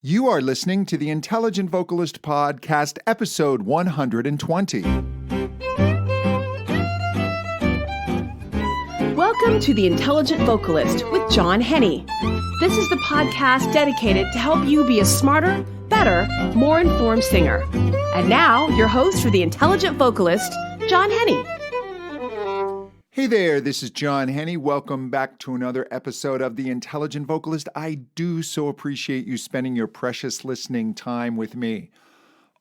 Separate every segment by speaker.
Speaker 1: You are listening to the Intelligent Vocalist Podcast, episode 120.
Speaker 2: Welcome to the Intelligent Vocalist with John Henny. This is the podcast dedicated to help you be a smarter, better, more informed singer. And now, your host for the Intelligent Vocalist, John Henny.
Speaker 1: Hey there, this is John Henny. Welcome back to another episode of The Intelligent Vocalist. I do so appreciate you spending your precious listening time with me.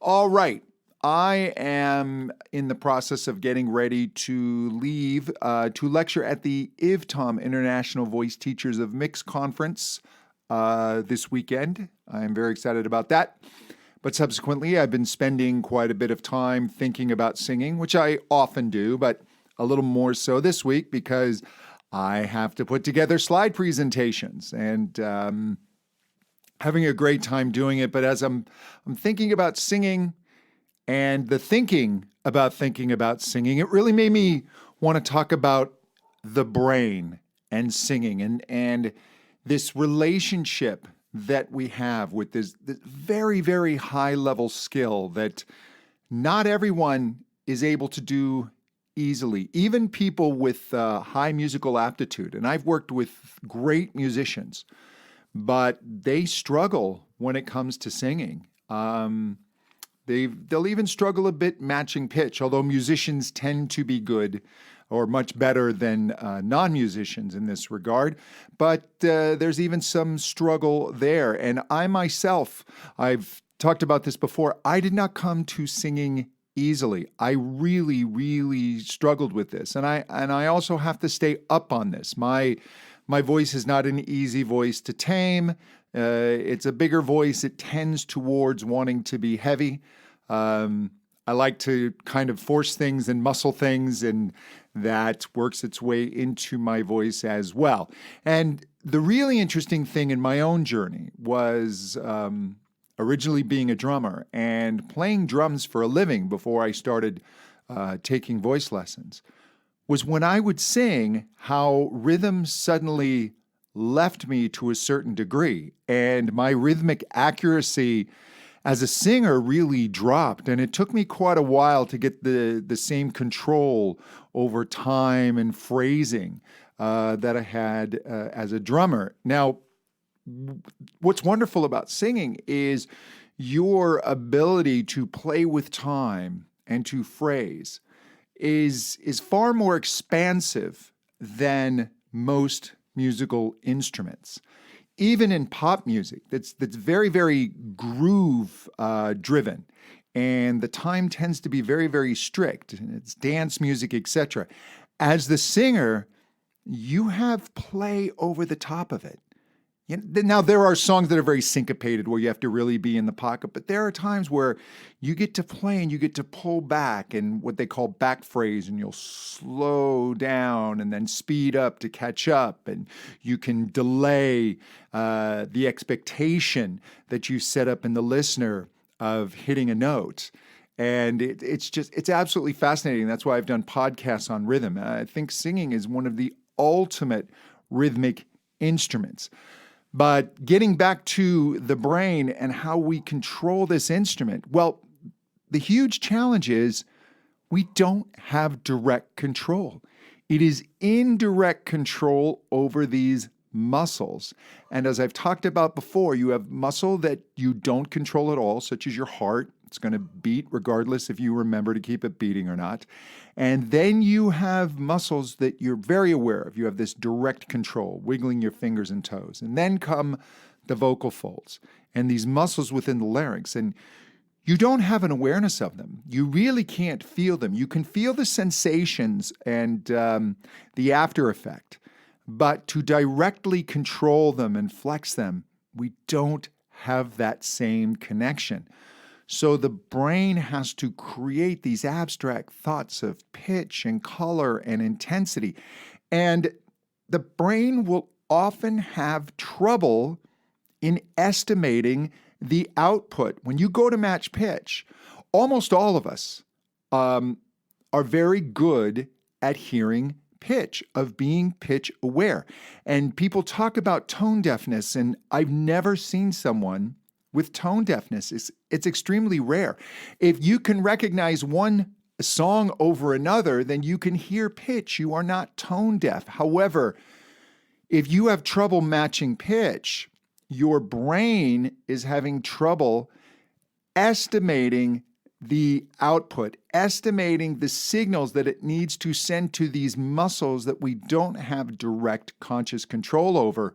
Speaker 1: All right, I am in the process of getting ready to leave to lecture at the IVTOM International Voice Teachers of Mix Conference this weekend. I am very excited about that. But subsequently, I've been spending quite a bit of time thinking about singing, which I often do, but a little more so this week because I have to put together slide presentations and having a great time doing it. But as I'm thinking about singing and the thinking about singing, it really made me want to talk about the brain and singing and this relationship that we have with this very, very high level skill that not everyone is able to do easily, even people with high musical aptitude. And I've worked with great musicians, but they struggle when it comes to singing. They'll even struggle a bit matching pitch, although musicians tend to be good or much better than non-musicians in this regard. But there's even some struggle there. And I myself, I've talked about this before, I did not come to singing easily. I really, really struggled with this. And I also have to stay up on this. My voice is not an easy voice to tame. It's a bigger voice. It tends towards wanting to be heavy. I like to kind of force things and muscle things, and that works its way into my voice as well. And the really interesting thing in my own journey was originally being a drummer and playing drums for a living before I started taking voice lessons, was when I would sing, how rhythm suddenly left me to a certain degree, and my rhythmic accuracy as a singer really dropped, and it took me quite a while to get the same control over time and phrasing that I had as a drummer. Now, what's wonderful about singing is your ability to play with time and to phrase is far more expansive than most musical instruments. Even in pop music, that's very, very groove driven, and the time tends to be very, very strict. It's dance music, etc. As the singer, you have play over the top of it. Now, there are songs that are very syncopated where you have to really be in the pocket, but there are times where you get to play and you get to pull back and what they call back phrase, and you'll slow down and then speed up to catch up, and you can delay the expectation that you set up in the listener of hitting a note. And it's absolutely fascinating. That's why I've done podcasts on rhythm. I think singing is one of the ultimate rhythmic instruments. But getting back to the brain and how we control this instrument, well, the huge challenge is we don't have direct control. It is indirect control over these muscles. And as I've talked about before, you have muscle that you don't control at all, such as your heart. It's going to beat regardless if you remember to keep it beating or not. And then you have muscles that you're very aware of. You have this direct control, wiggling your fingers and toes. And then come the vocal folds and these muscles within the larynx. And you don't have an awareness of them. You really can't feel them. You can feel the sensations and the after effect. But to directly control them and flex them, we don't have that same connection. So the brain has to create these abstract thoughts of pitch and color and intensity. And the brain will often have trouble in estimating the output. When you go to match pitch, almost all of us are very good at hearing pitch, of being pitch aware. And people talk about tone deafness, and I've never seen someone with tone deafness. It's extremely rare. If you can recognize one song over another, then you can hear pitch. You are not tone deaf. However, if you have trouble matching pitch, your brain is having trouble estimating the output, estimating the signals that it needs to send to these muscles that we don't have direct conscious control over.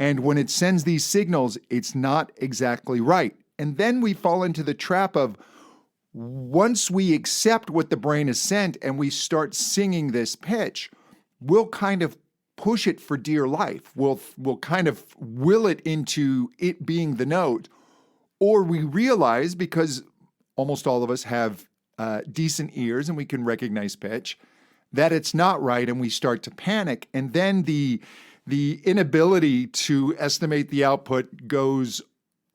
Speaker 1: And when it sends these signals, it's not exactly right. And then we fall into the trap of, once we accept what the brain has sent and we start singing this pitch, we'll kind of push it for dear life. We'll kind of will it into it being the note. Or we realize, because almost all of us have decent ears and we can recognize pitch, that it's not right, and we start to panic. And then the inability to estimate the output goes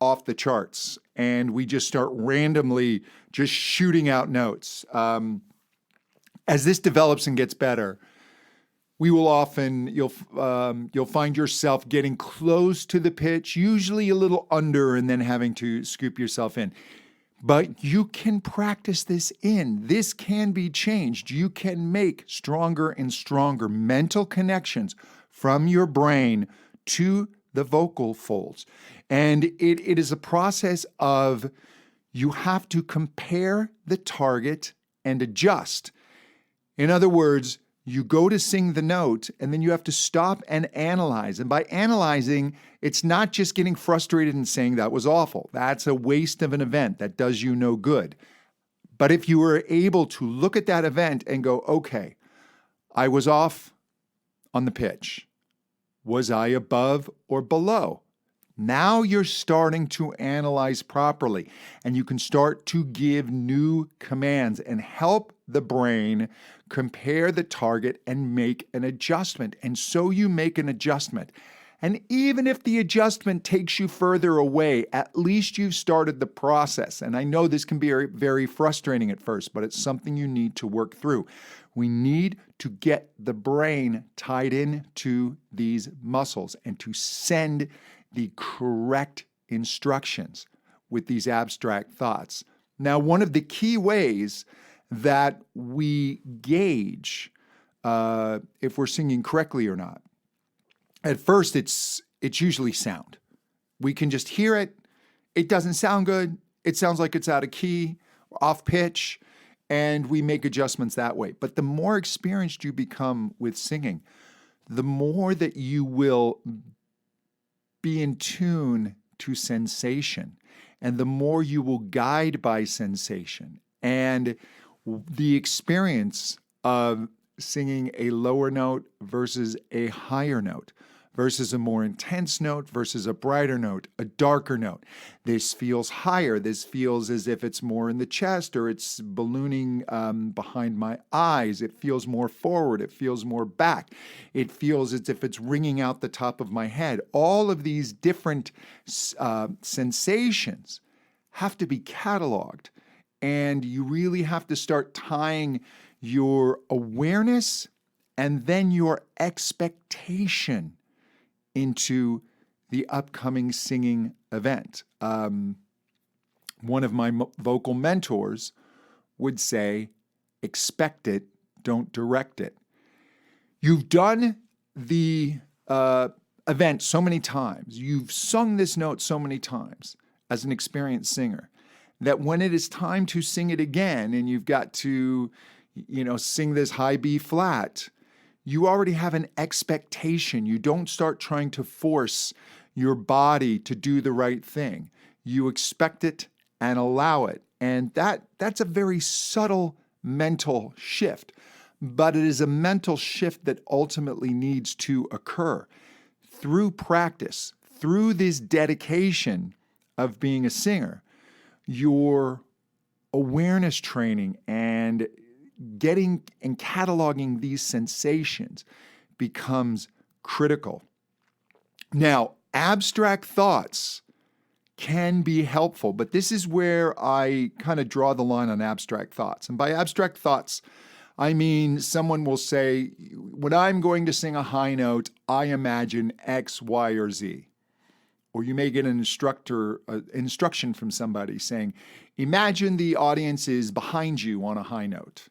Speaker 1: off the charts, and we just start randomly just shooting out notes. As this develops and gets better, we will often, you'll find yourself getting close to the pitch, usually a little under, and then having to scoop yourself in. But you can practice this in. This can be changed. You can make stronger and stronger mental connections from your brain to the vocal folds. And it is a process of, you have to compare the target and adjust. In other words, you go to sing the note, and then you have to stop and analyze. And by analyzing, it's not just getting frustrated and saying that was awful. That's a waste of an event. That does you no good. But if you were able to look at that event and go, okay, I was off on the pitch. Was I above or below? Now you're starting to analyze properly, and you can start to give new commands and help the brain compare the target and make an adjustment. And so you make an adjustment. And even if the adjustment takes you further away, at least you've started the process. And I know this can be very, very frustrating at first, but it's something you need to work through. We need to get the brain tied into these muscles and to send the correct instructions with these abstract thoughts. Now, one of the key ways that we gauge if we're singing correctly or not, at first it's usually sound. We can just hear it. It doesn't sound good. It sounds like it's out of key, off pitch, and we make adjustments that way. But the more experienced you become with singing, the more that you will be in tune to sensation, and the more you will guide by sensation. And the experience of singing a lower note versus a higher note, versus a more intense note versus a brighter note, a darker note. This feels higher. This feels as if it's more in the chest, or it's ballooning behind my eyes. It feels more forward. It feels more back. It feels as if it's ringing out the top of my head. All of these different sensations have to be cataloged, and you really have to start tying your awareness and then your expectation into the upcoming singing event. One of my vocal mentors would say, expect it, don't direct it. You've done the event so many times, you've sung this note so many times as an experienced singer, that when it is time to sing it again and you've got to, sing this high B flat, you already have an expectation. You don't start trying to force your body to do the right thing. You expect it and allow it. And that's a very subtle mental shift, but it is a mental shift that ultimately needs to occur through practice, through this dedication of being a singer. Your awareness training and getting and cataloging these sensations becomes critical. Now, abstract thoughts can be helpful, but this is where I kind of draw the line on abstract thoughts. And by abstract thoughts, I mean someone will say, when I'm going to sing a high note, I imagine X, Y, or Z. or you may get an instruction from somebody saying, imagine the audience is behind you on a high note,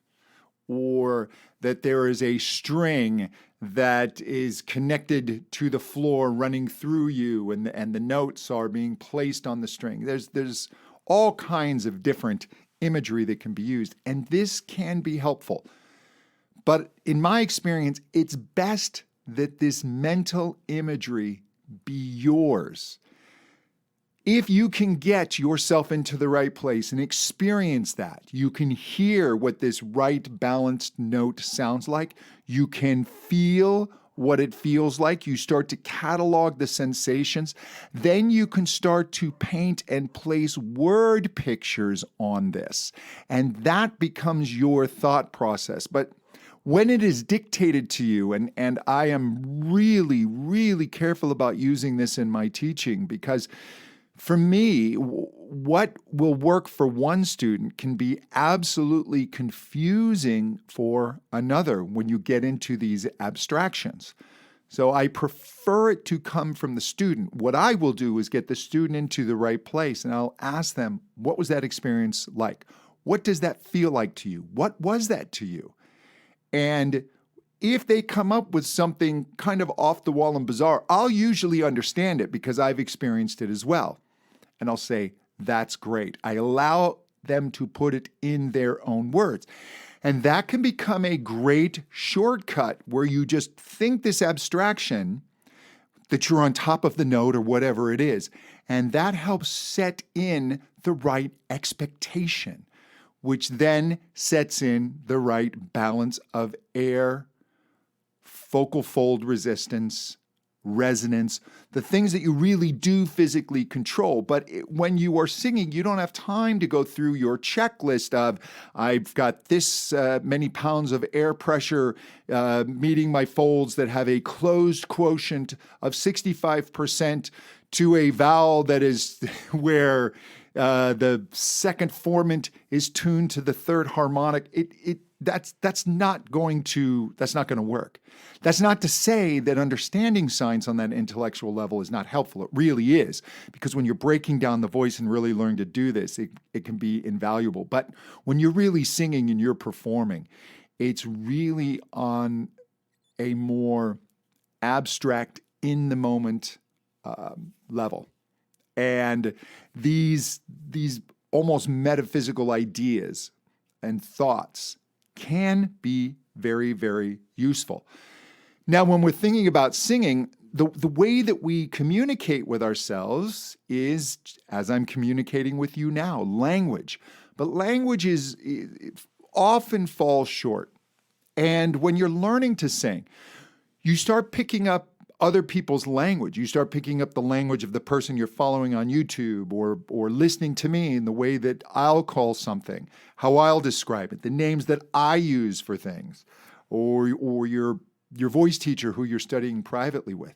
Speaker 1: or that there is a string that is connected to the floor running through you, and the notes are being placed on the string. There's all kinds of different imagery that can be used, and this can be helpful. But in my experience, it's best that this mental imagery be yours. If you can get yourself into the right place and experience that, you can hear what this right balanced note sounds like. You can feel what it feels like. You start to catalog the sensations. Then you can start to paint and place word pictures on this. And that becomes your thought process. But when it is dictated to you, and I am really, really careful about using this in my teaching, because for me, what will work for one student can be absolutely confusing for another when you get into these abstractions. So I prefer it to come from the student. What I will do is get the student into the right place, and I'll ask them, what was that experience like? What does that feel like to you? What was that to you? And if they come up with something kind of off the wall and bizarre, I'll usually understand it because I've experienced it as well. And I'll say, that's great. I allow them to put it in their own words. And that can become a great shortcut where you just think this abstraction that you're on top of the note or whatever it is. And that helps set in the right expectation, which then sets in the right balance of air, focal fold resistance, resonance, the things that you really do physically control. But when you are singing, you don't have time to go through your checklist of, I've got this many pounds of air pressure meeting my folds that have a closed quotient of 65% to a vowel that is where the second formant is tuned to the third harmonic. That's not going to work. That's not to say that understanding science on that intellectual level is not helpful. It really is, because when you're breaking down the voice and really learning to do this, it can be invaluable. But when you're really singing and you're performing, it's really on a more abstract, in the moment level. And these almost metaphysical ideas and thoughts can be very, very useful. Now, when we're thinking about singing, the way that we communicate with ourselves is, as I'm communicating with you now, language. But language often falls short. And when you're learning to sing, you start picking up other people's language. You start picking up the language of the person you're following on YouTube, or listening to me in the way that I'll call something, how I'll describe it, the names that I use for things, or your voice teacher who you're studying privately with.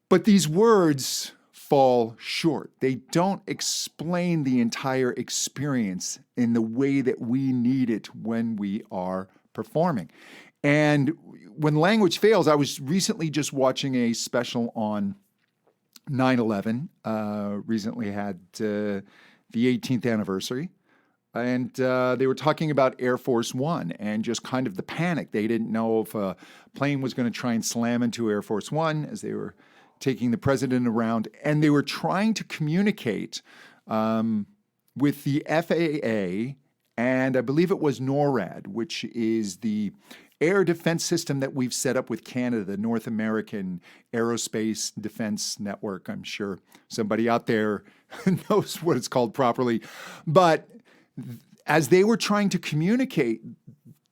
Speaker 1: But these words fall short. They don't explain the entire experience in the way that we need it when we are performing. And when language fails, I was recently just watching a special on 9/11, recently had the 18th anniversary. And they were talking about Air Force One and just kind of the panic. They didn't know if a plane was going to try and slam into Air Force One as they were taking the president around. And they were trying to communicate with the FAA, and I believe it was NORAD, which is the air defense system that we've set up with Canada, the North American Aerospace Defense Network. I'm sure somebody out there knows what it's called properly. But as they were trying to communicate,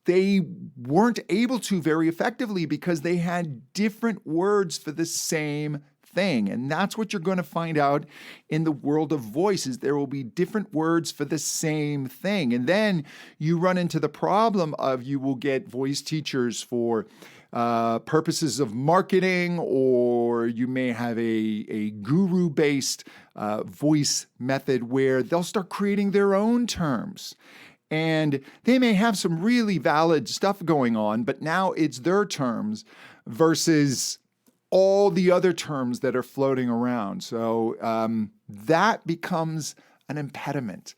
Speaker 1: they weren't able to very effectively because they had different words for the same thing. And that's what you're going to find out in the world of voices. There will be different words for the same thing. And then you run into the problem of, you will get voice teachers for purposes of marketing, or you may have a guru-based voice method where they'll start creating their own terms. And they may have some really valid stuff going on, but now it's their terms versus all the other terms that are floating around. So that becomes an impediment.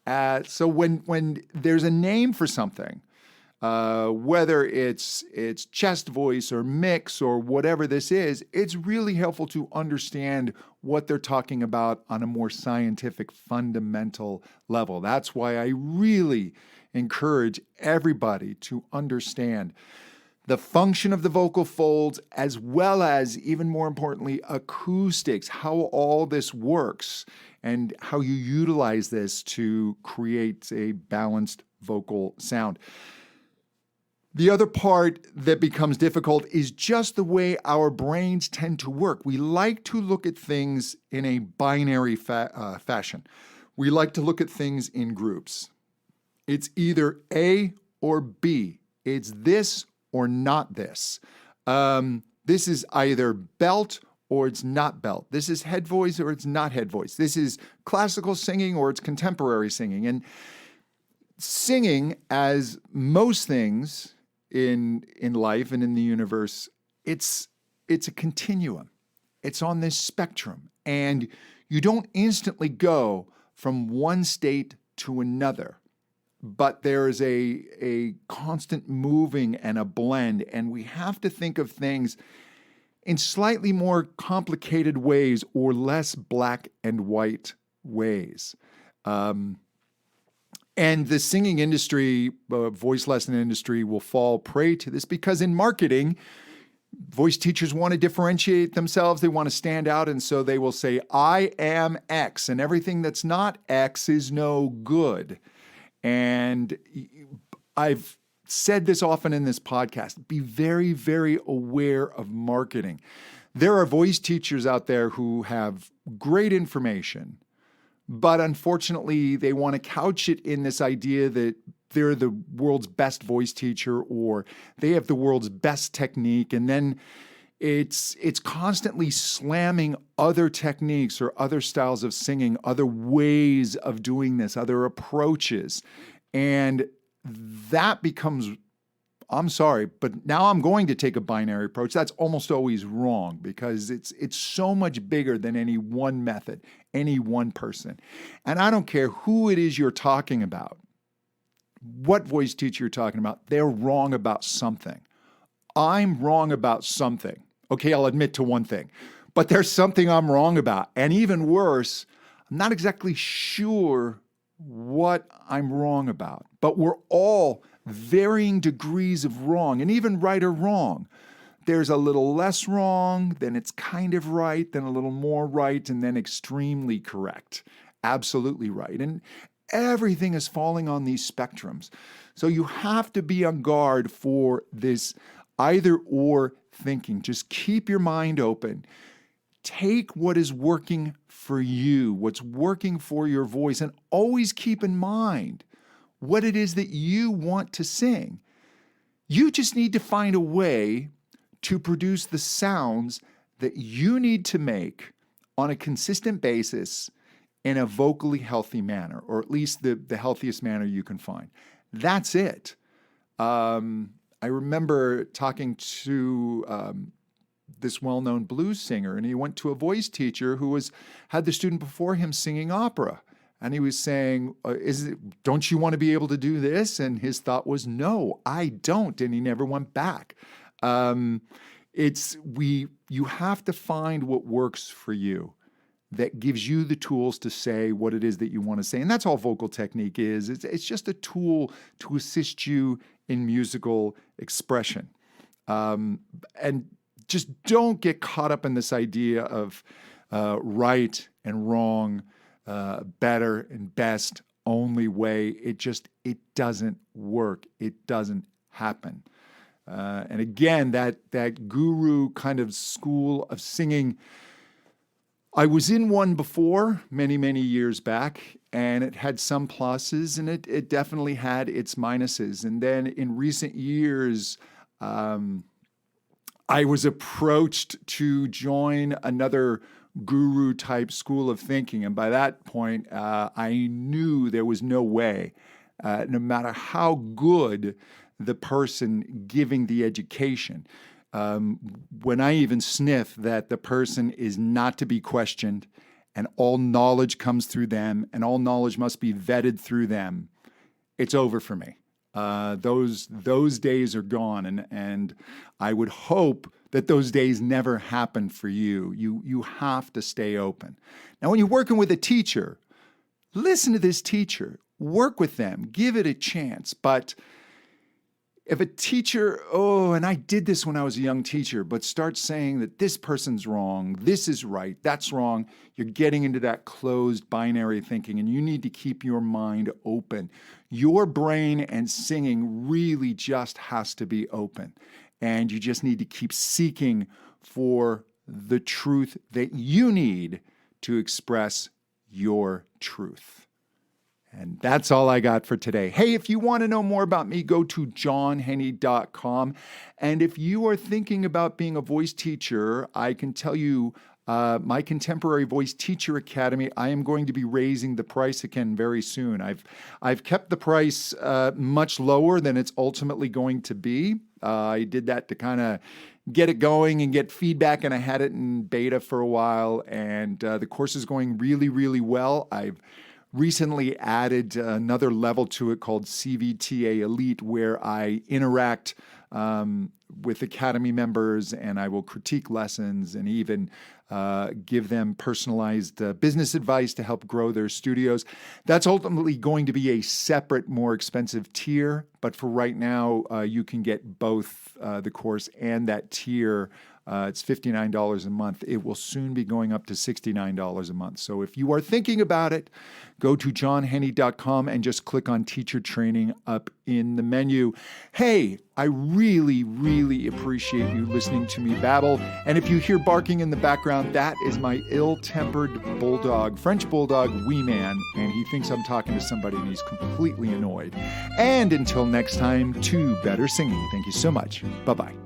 Speaker 1: So when there's a name for something, whether it's chest voice or mix or whatever this is, it's really helpful to understand what they're talking about on a more scientific, fundamental level. That's why I really encourage everybody to understand the function of the vocal folds, as well as, even more importantly, acoustics, how all this works and how you utilize this to create a balanced vocal sound. The other part that becomes difficult is just the way our brains tend to work. We like to look at things in a binary fashion. We like to look at things in groups. It's either A or B. It's this or not this. This is either belt or it's not belt. This is head voice or it's not head voice. This is classical singing or it's contemporary singing. And singing, as most things in life and in the universe, it's a continuum. It's on this spectrum. And you don't instantly go from one state to another. But there is a constant moving and a blend, and we have to think of things in slightly more complicated ways or less black and white ways. And the singing industry, voice lesson industry, will fall prey to this because in marketing, voice teachers want to differentiate themselves. They want to stand out, and so they will say, I am X, and everything that's not X is no good. And I've said this often in this podcast, be very, very aware of marketing. There are voice teachers out there who have great information, but unfortunately they want to couch it in this idea that they're the world's best voice teacher or they have the world's best technique. And then it's constantly slamming other techniques or other styles of singing, other ways of doing this, other approaches. And that becomes, I'm sorry, but now I'm going to take a binary approach. That's almost always wrong because it's so much bigger than any one method, any one person. And I don't care who it is you're talking about, what voice teacher you're talking about, they're wrong about something. I'm wrong about something. Okay, I'll admit to one thing, but there's something I'm wrong about. And even worse, I'm not exactly sure what I'm wrong about, but we're all varying degrees of wrong, and even right or wrong. There's a little less wrong, then it's kind of right, then a little more right, and then extremely correct, absolutely right. And everything is falling on these spectrums. So you have to be on guard for this either or thinking. Just keep your mind open. Take what is working for you, what's working for your voice, and always keep in mind what it is that you want to sing. You just need to find a way to produce the sounds that you need to make on a consistent basis in a vocally healthy manner, or at least the healthiest manner you can find. That's it. I remember talking to this well-known blues singer, and he went to a voice teacher who had the student before him singing opera. And he was saying, don't you want to be able to do this? And his thought was, no, I don't. And he never went back. You have to find what works for you, that gives you the tools to say what it is that you want to say. And that's all vocal technique is. It's just a tool to assist you in musical expression. And just don't get caught up in this idea of right and wrong, better and best, only way. It doesn't work. It doesn't happen. And again, that guru kind of school of singing, I was in one before many, many years back, and it had some pluses and it definitely had its minuses. And then in recent years, I was approached to join another guru type school of thinking. And by that point, I knew there was no way, no matter how good the person giving the education, when I even sniff that the person is not to be questioned and all knowledge comes through them and all knowledge must be vetted through them, it's over for me. Those days are gone, and I would hope that those days never happen for you. You have to stay open. Now, when you're working with a teacher, listen to this teacher, work with them, give it a chance. But if a teacher, and I did this when I was a young teacher, but starts saying that this person's wrong, this is right, that's wrong, you're getting into that closed binary thinking, and you need to keep your mind open. Your brain and singing really just has to be open, and you just need to keep seeking for the truth that you need to express your truth. And that's all I got for today. Hey, if you want to know more about me, go to johnhenny.com. And if you are thinking about being a voice teacher, I can tell you my Contemporary Voice Teacher Academy, I am going to be raising the price again very soon. I've kept the price much lower than it's ultimately going to be. I did that to kind of get it going and get feedback, and I had it in beta for a while, and the course is going really, really well. I've recently added another level to it called CVTA Elite, where I interact with Academy members, and I will critique lessons and even give them personalized business advice to help grow their studios. That's ultimately going to be a separate, more expensive tier, but for right now, you can get both the course and that tier. It's $59 a month. It will soon be going up to $69 a month. So if you are thinking about it, go to johnhenny.com and just click on Teacher Training up in the menu. Hey, I really, really appreciate you listening to me babble. And if you hear barking in the background, that is my ill-tempered bulldog, French bulldog, Wee Man, and he thinks I'm talking to somebody and he's completely annoyed. And until next time, to better singing. Thank you so much. Bye-bye.